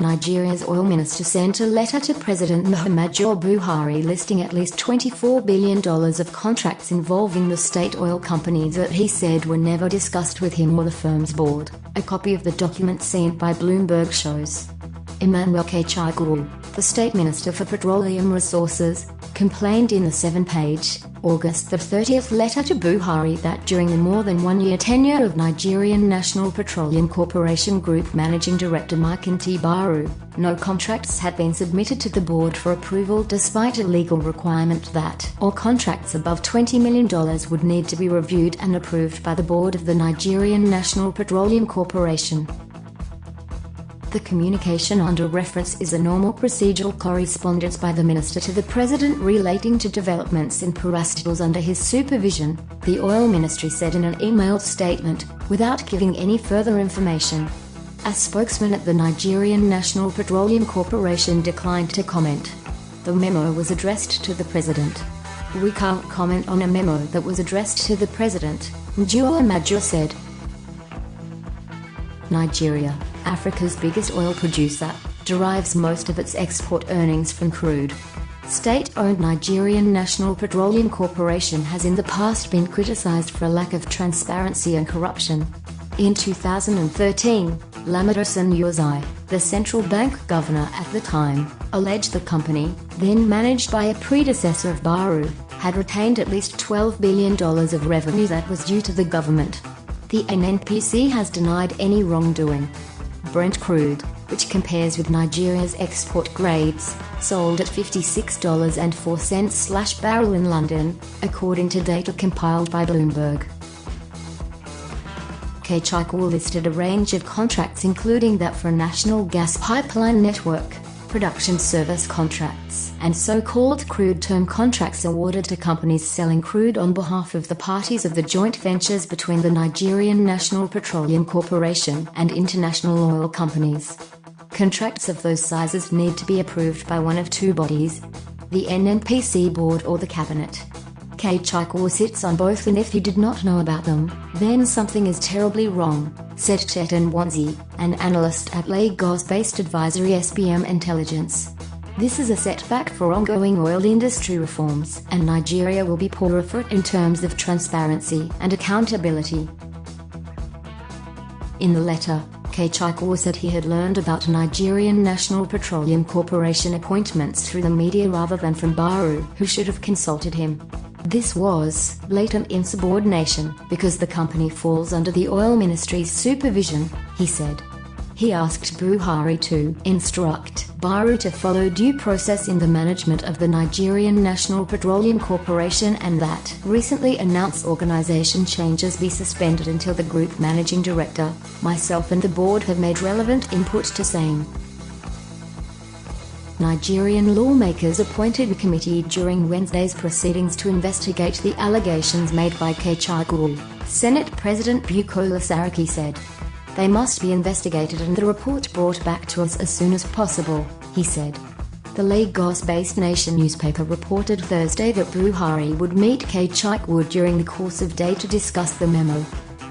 Nigeria's oil minister sent a letter to President Muhammadu Buhari listing at least $24 billion of contracts involving the state oil companies that he said were never discussed with him or the firm's board. A copy of the document sent by Bloomberg shows Emmanuel Kachikwu, the state minister for petroleum resources, complained in the 7-page, August 30th letter to Buhari that during the more than one-year tenure of Nigerian National Petroleum Corporation Group Managing Director Maikanti Baru, no contracts had been submitted to the board for approval despite a legal requirement that all contracts above $20 million would need to be reviewed and approved by the board of the Nigerian National Petroleum Corporation. The communication under reference is a normal procedural correspondence by the minister to the president relating to developments in parastatals under his supervision, the oil ministry said in an emailed statement, without giving any further information. A spokesman at the Nigerian National Petroleum Corporation declined to comment. The memo was addressed to the president. "We can't comment on a memo that was addressed to the president," Njuamaju said. Nigeria, Africa's biggest oil producer, derives most of its export earnings from crude. State-owned Nigerian National Petroleum Corporation has in the past been criticized for a lack of transparency and corruption. In 2013, Lamidosin Yozai, the central bank governor at the time, alleged the company, then managed by a predecessor of Baru, had retained at least $12 billion of revenue that was due to the government. The NNPC has denied any wrongdoing. Brent crude, which compares with Nigeria's export grades, sold at $56.04/barrel in London, according to data compiled by Bloomberg. Kachikwu listed a range of contracts including that for national gas pipeline network, production service contracts, and so-called crude term contracts awarded to companies selling crude on behalf of the parties of the joint ventures between the Nigerian National Petroleum Corporation and international oil companies. Contracts of those sizes need to be approved by one of two bodies: the NNPC board or the cabinet. Kachikwu sits on both, and if you did not know about them, then something is terribly wrong, said Chetan Wanzi, an analyst at Lagos-based advisory SBM Intelligence. This is a setback for ongoing oil industry reforms, and Nigeria will be poorer for it in terms of transparency and accountability. In the letter, Kachikwu said he had learned about Nigerian National Petroleum Corporation appointments through the media rather than from Baru, who should have consulted him. This was blatant insubordination because the company falls under the oil ministry's supervision, he said. He asked Buhari to instruct Baru to follow due process in the management of the Nigerian National Petroleum Corporation and that recently announced organization changes be suspended until the group managing director, myself and the board have made relevant input to same. Nigerian lawmakers appointed a committee during Wednesday's proceedings to investigate the allegations made by Kachikwu, Senate President Bukola Saraki said. They must be investigated and the report brought back to us as soon as possible, he said. The Lagos-based Nation newspaper reported Thursday that Buhari would meet Kachikwu during the course of day to discuss the memo.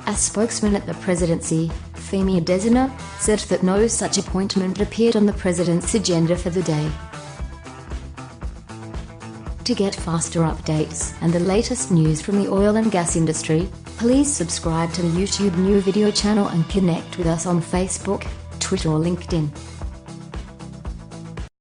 A spokesman at the presidency, Femi Adesina, said that no such appointment appeared on the president's agenda for the day. To get faster updates and the latest news from the oil and gas industry, please subscribe to the YouTube new video channel and connect with us on Facebook, Twitter or LinkedIn.